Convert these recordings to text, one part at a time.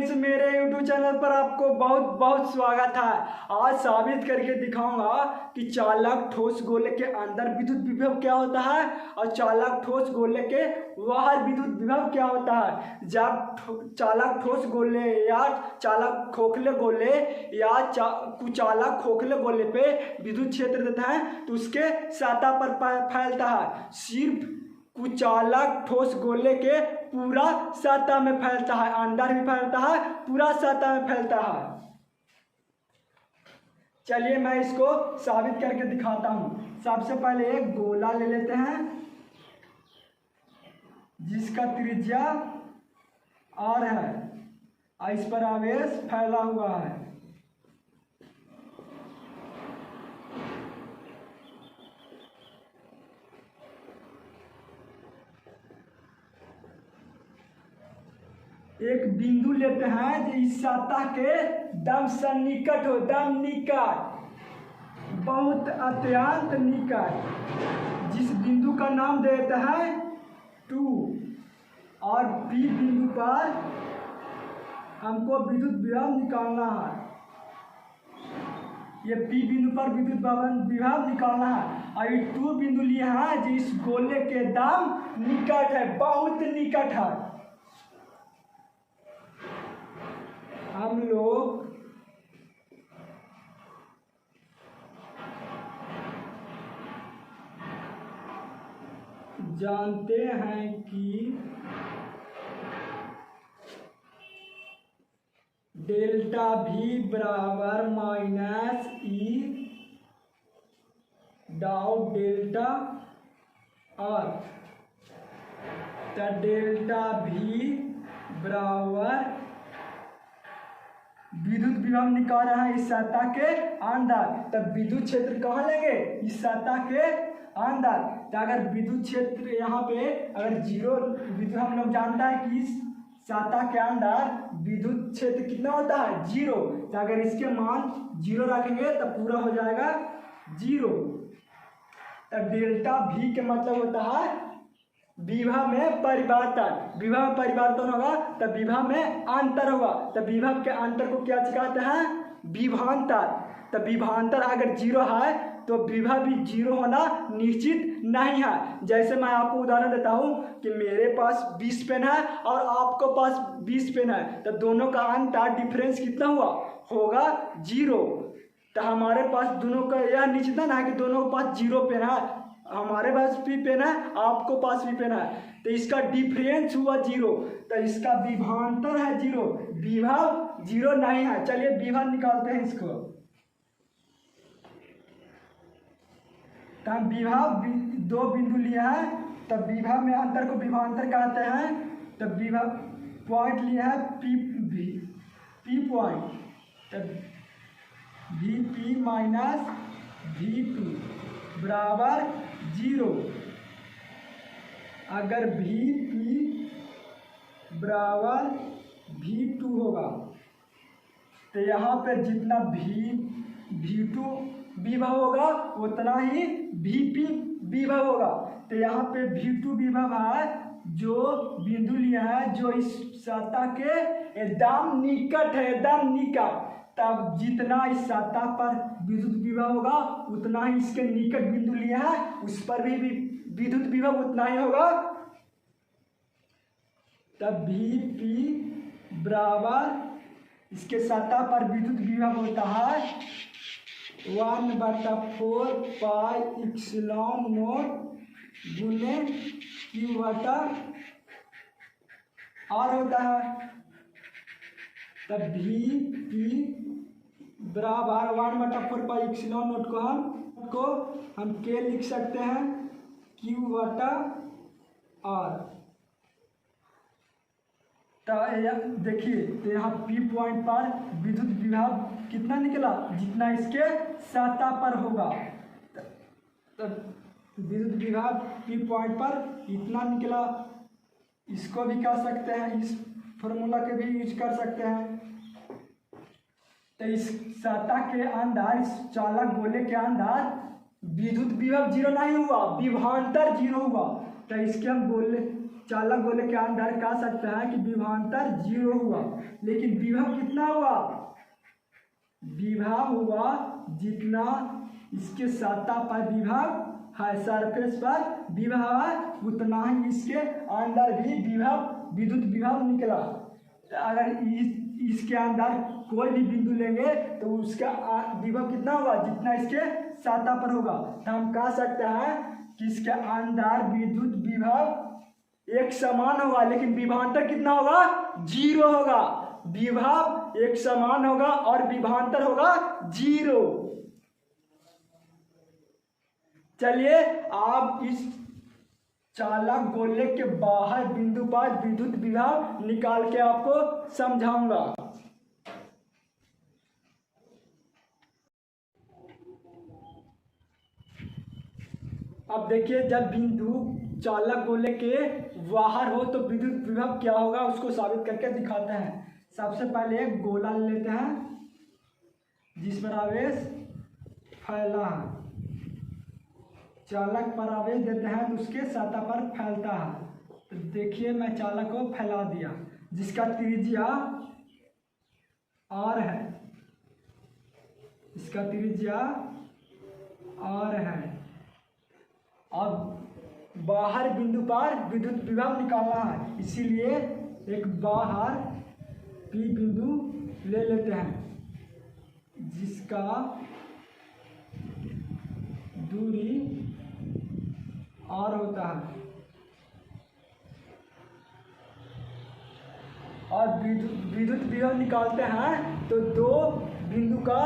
Friends, मेरे YouTube channel पर आपको बहुत बहुत स्वागत है। आज साबित करके दिखाऊंगा कि चालक ठोस गोले के अंदर विद्युत विभव क्या होता है और चालक ठोस गोले के बाहर विद्युत विभव क्या होता है। जब चालक ठोस गोले या चालक खोखले गोले या कुचालक खोखले गोले पे विद्युत क्षेत्र देता है तो उसके सतह पर फैलता है। सिर्फ कुचालक ठोस गोले के पूरा सतह में फैलता है, अंदर भी फैलता है, पूरा सतह में फैलता है। चलिए मैं इसको साबित करके दिखाता हूँ। सबसे पहले एक गोला ले लेते हैं जिसका त्रिज्या r है और इस पर आवेश फैला हुआ है। एक बिंदु लेते हैं जो इस सतह के दम सन्निकट हो, दम निकट, बहुत अत्यंत निकट, जिस बिंदु का नाम देते हैं 2 और P बिंदु पर हमको विद्युत विभव निकालना है। ये P बिंदु पर विद्युत विभव निकालना है और ये 2 बिंदु लिए हैं जो इस गोले के दम निकट है, बहुत निकट है। हम लोग जानते हैं कि डेल्टा V बराबर माइनस E डाउ डेल्टा R। तो डेल्टा V बराबर विद्युत विभव निकाल रहा है इस सतह के अंदर, तब विद्युत क्षेत्र कहाँ लेंगे? इस सतह के अंदर। तो अगर विद्युत क्षेत्र यहाँ पे अगर जीरो विद्युत, हम लोग जानता है कि इस सतह के अंदर विद्युत क्षेत्र कितना होता है? 0। तो अगर इसके मान 0 रखेंगे तो पूरा हो जाएगा 0। तो डेल्टा V के मतलब होता है विभव में परिवर्तन। विभव में परिवर्तन होगा तब विभव में अंतर होगा। तब विभव के अंतर को क्या कहते हैं? विभवांतर। तब विभवांतर अगर 0 है तो विभव भी 0 होना निश्चित नहीं है। जैसे मैं आपको उदाहरण देता हूँ कि मेरे पास 20 पेन है और आपको पास 20 पेन है, तो दोनों का अंतर डिफरेंस कितना हुआ? होगा 0। तो हमारे पास दोनों का यह निश्चित है कि दोनों के पास 0 पेन है, हमारे पास भी पेन है, आपको पास भी पेन है, तो इसका डिफरेंस हुआ 0। तो इसका विभवांतर है 0, विभव 0 नहीं है। चलिए विभव निकालते हैं इसको। तो हम विभव 2 बिंदु लिया है, तब विभव में अंतर को विभवांतर कहते हैं। तब विभव पॉइंट लिया है P पॉइंट, तब Vp माइनस V2 बराबर 0। अगर Vp बराबर V2 होगा तो यहाँ पर जितना V2 विभव होगा उतना ही Vp विभव होगा। तो यहाँ पे V2 विभव है जो बिंदु लिया है जो इस सतह के एकदम निकट है, एकदम निकट। तब जितना इस सतह पर विद्युत विभव होगा उतना ही इसके निकट बिंदु लिया है उस पर भी विद्युत विभव उतना ही होगा। तब Vp बराबर इसके सतह पर विद्युत विभव होता है 1/4 पाई एप्सिलॉन नॉट गुने Q/R होता है। तब Vp बराबर 1/4 पाई एप्सिलॉन नॉट को हम K लिख सकते हैं Q/R। तो देखिए, तो यहाँ P पॉइंट पर विद्युत विभव कितना निकला? जितना इसके सतह पर होगा। तो विद्युत विभव P पॉइंट पर इतना निकला। इसको भी कह सकते हैं, इस फॉर्मूला के भी यूज कर सकते हैं। तो इस सतह के अंदर, इस चालक गोले के अंदर विद्युत विभव 0 नहीं हुआ, विभवांतर 0 हुआ। तो इसके हम चालक गोले के अंदर कह सकते हैं कि विभवांतर 0 हुआ, लेकिन विभव कितना हुआ? विभव हुआ जितना इसके सतह पर विभव है, सरफेस पर विभव है, उतना ही इसके अंदर भी विभव विद्युत विभव निकला। अगर इसके अंदर कोई भी बिंदु लेंगे तो उसका विभव कितना होगा? जितना इसके सतह पर होगा। तो हम कह सकते हैं कि इसके अंदर विद्युत विभव एक समान होगा, लेकिन विभवांतर कितना होगा? 0 होगा। विभव एक समान होगा और विभवांतर होगा 0। चलिए आप इस चालक गोले के बाहर बिंदु पर विद्युत विभव निकाल के आपको समझाऊंगा। अब देखिए, जब बिंदु चालक गोले के बाहर हो तो विद्युत विभव क्या होगा उसको साबित करके दिखाते हैं। सबसे पहले एक गोला लेते हैं जिस पर आवेश फैला है, चालक पर आवेश देते हैं तो उसके सतह पर फैलता है। तो देखिए मैं चालक को फैला दिया जिसका त्रिज्या r है, इसका त्रिज्या r है। अब बाहर बिंदु पर विद्युत विभव निकालना है, इसीलिए एक बाहर P बिंदु ले लेते हैं जिसका दूरी r होता है, और विद्युत विभव निकालते हैं तो दो बिंदु का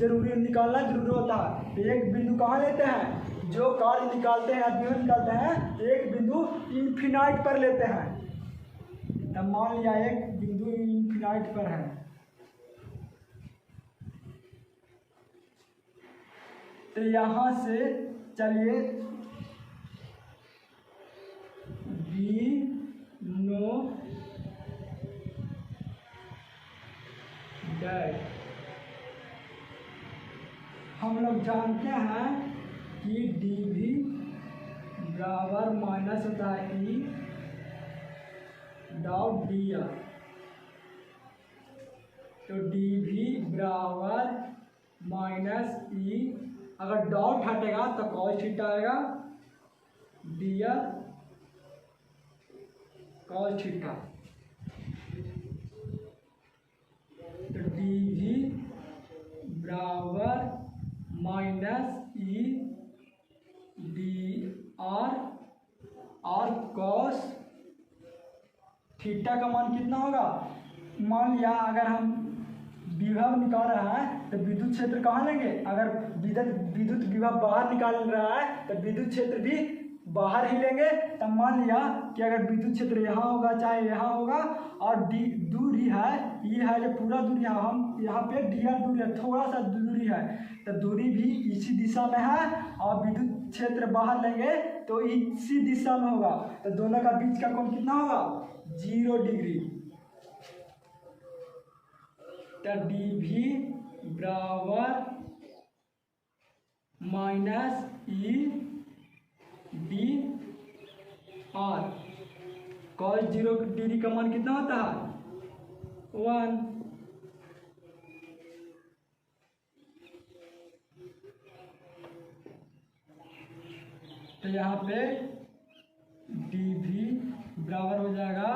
निकालना जरूरी होता है। तो एक बिंदु कहाँ लेते हैं? जो कार्य निकालते हैं, विभव निकालते हैं, एक बिंदु इन्फिनाइट पर लेते हैं। तब मान लिया एक बिंदु इन्फिनाइट पर है, तो यहाँ से चलिए नो डैश, हम लोग जानते हैं कि dv बराबर माइनस होता है E डॉट dr। तो dv बराबर माइनस E, अगर डॉट हटेगा तो कॉस थीटा आएगा, dr कॉस थीटा। तो dv बराबर माइनस E dr और कॉस थीटा का मान कितना होगा? मान लिया अगर हम विभव निकाल रहा है तो विद्युत क्षेत्र कहाँ लेंगे? अगर विद्युत विभव बाहर निकाल रहा है तो विद्युत क्षेत्र भी बाहर ही लेंगे। तब मान लिया कि अगर विद्युत क्षेत्र यहाँ होगा चाहे यहाँ होगा, और दूरी है ये है जो पूरा दूरी है, हम यहाँ पे dr दूरी है, थोड़ा सा दूरी है, तो दूरी भी इसी दिशा में है, और विद्युत क्षेत्र बाहर लेंगे तो इसी दिशा में होगा। तो दोनों का बीच का कोण कितना होगा? 0 डिग्री। तो dv बराबर minus E dr, cos 0 degree का मान कितना होता है? 1। तो यहाँ पे dv बराबर हो जाएगा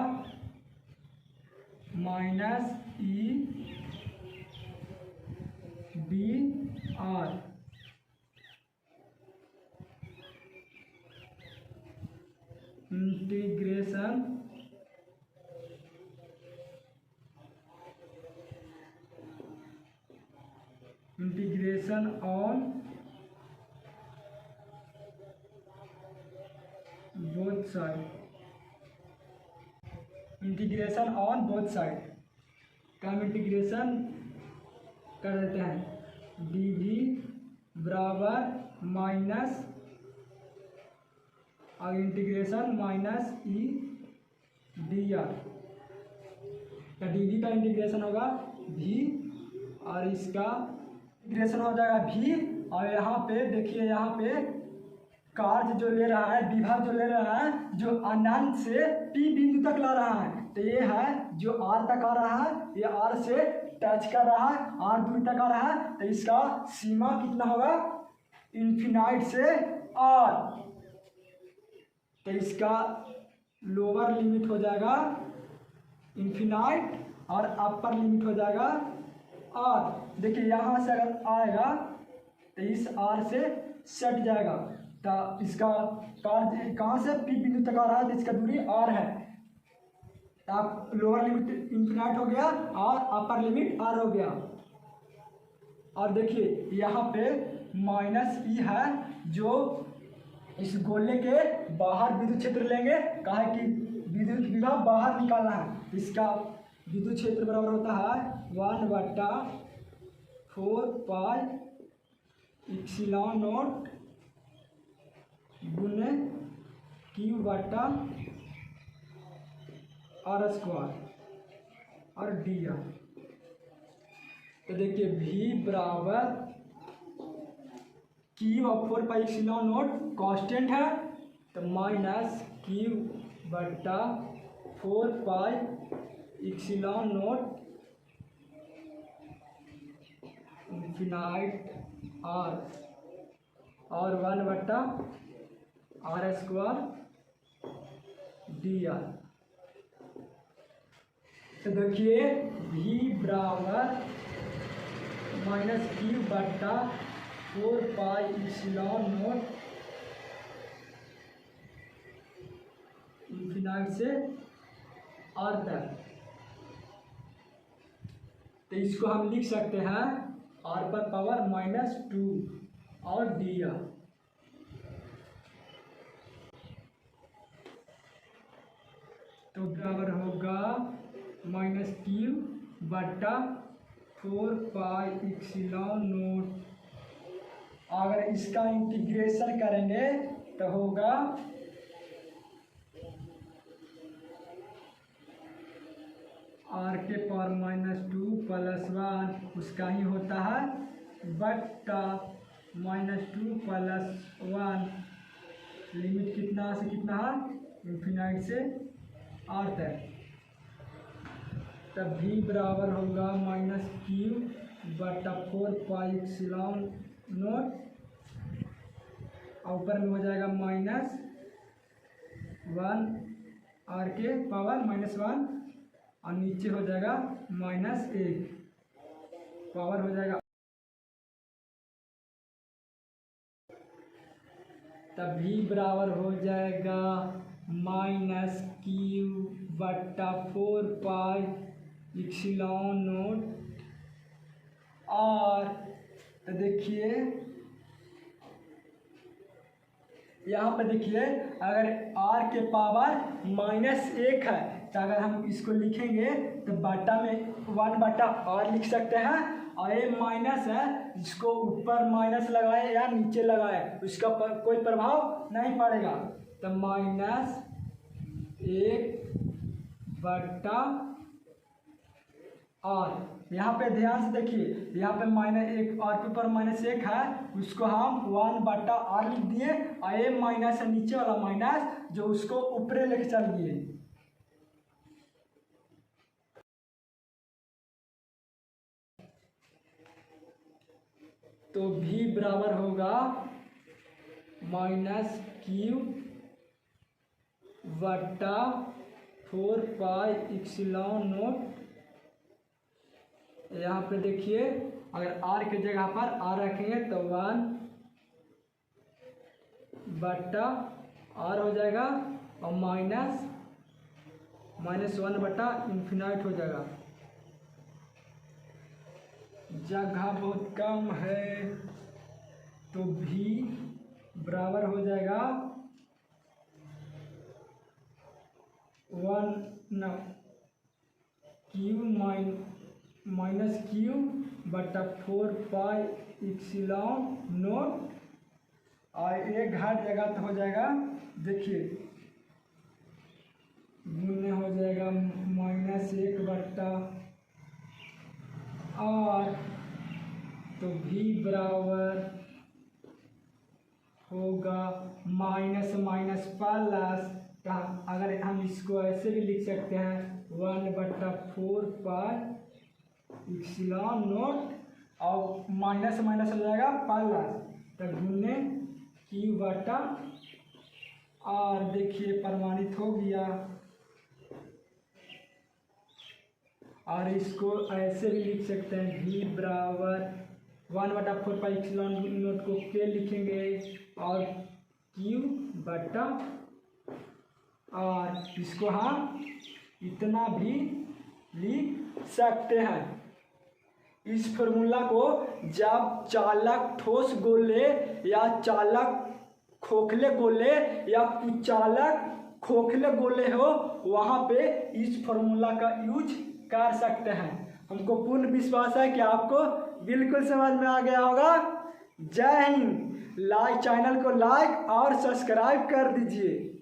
minus E dr। Integration on both side, integration on both side का हम इंटीग्रेशन कर देते हैं। dv बराबर माइनस और इंटीग्रेशन माइनस E dr। तो dv का इंटीग्रेशन होगा v और इसका इंटीग्रेशन हो जाएगा v, और यहाँ पे देखिए यहाँ पे कार्य जो ले रहा है, विभव जो ले रहा है, जो अनंत से P बिंदु तक ला रहा है, तो ये है जो R तक आ रहा है, ये R से टच कर रहा है, R दूरी तक आ रहा है, तो इसका सीमा कितना होगा, इन्फिनाइट से R। तो इसका लोअर लिमिट हो जाएगा इन्फिनाइट और अपर लिमिट हो जाएगा R। देखिए यहाँ से अगर आएगा तो इस R से सट जाएगा, तो इसका कार्य कहाँ से P बिंदु तक आ रहा है, तो इसका दूरी R है, तो आप लोअर लिमिट इन्फिनाइट हो गया और अपर लिमिट R हो गया। और देखिए यहाँ पे -E है, जो इस गोले के बाहर विद्युत क्षेत्र लेंगे, कहा है कि विद्युत विभव बाहर निकालना है, इसका विद्युत क्षेत्र बराबर होता है 1/4 पाई एप्सिलॉन नॉट गुने Q बटा R स्क्वायर और dr। तो देखिए V बराबर Q और 4 पाई एप्सिलॉन नॉट कांस्टेंट है, तो -Q बटा 4 pi epsilon not infinite R और 1/R स्क्वायर dr। तो देखिए V बराबर -Q बटा 4 पाई एप्सिलॉन नॉट इन्फिनाइट से R तक, तो इसको हम लिख सकते हैं R पर पावर -2 और dr। तो बराबर होगा -Q बटा 4 पाई एप्सिलॉन नॉट, अगर इसका इंटीग्रेशन करेंगे तो होगा R के पावर -2 प्लस 1 उसका ही होता है बटा -2 प्लस 1, लिमिट कितना से कितना है, इन्फिनाइट से R तक। तब V बराबर होगा -Q बटा 4 पाई एप्सिलॉन नॉट, और ऊपर में हो जाएगा -1 R के पावर -1 और नीचे हो जाएगा -1 पावर हो जाएगा, तब V बराबर हो जाएगा -Q बटा 4 पाई एप्सिलॉन नॉट R। तो देखिए यहाँ पे देखिए अगर R के पावर -1 है, तो अगर हम इसको लिखेंगे तो बटा में 1/R लिख सकते हैं, और ये माइनस है, जिसको ऊपर माइनस लगाए या नीचे लगाए उसका कोई प्रभाव नहीं पड़ेगा, तो -1/R। यहाँ पे ध्यान से देखिए, यहाँ पे -1 R के ऊपर -1 है, उसको हम 1/R लिख दिए, और ये माइनस है नीचे वाला माइनस, जो उसको ऊपरे लेके चल दिए। तो V बराबर होगा -Q बटा 4 पाई एप्सिलॉन नॉट, यहाँ पे देखिए अगर R के जगह पर R रखेंगे तो 1/R हो जाएगा, और -1/इन्फिनाइट हो जाएगा। जगह बहुत कम है, तो V बराबर हो जाएगा -Q बटा 4 पाई एप्सिलॉन नॉट, और एक घाट जगह तो हो जाएगा, देखिए गुने हो जाएगा -1/R। तो V बराबर होगा माइनस माइनस प्लस, अगर हम इसको ऐसे भी लिख सकते हैं 1/4 पाई इप्सिलॉन नॉट और माइनस माइनस हो जाएगा प्लस, तब गुने Q बटा R। देखिए प्रमाणित हो गया। और इसको ऐसे भी लिख सकते हैं V बराबर 1/4 पाई इप्सिलॉन नॉट को K लिखेंगे और Q बटा R। इसको हम इतना भी लिख सकते हैं। इस फॉर्मूला को जब चालक ठोस गोले या चालक खोखले गोले या कुचालक खोखले गोले हो वहाँ पे इस फॉर्मूला का यूज कर सकते हैं। हमको पूर्ण विश्वास है कि आपको बिल्कुल समझ में आ गया होगा। जय हिंद। चैनल को लाइक और सब्सक्राइब कर दीजिए।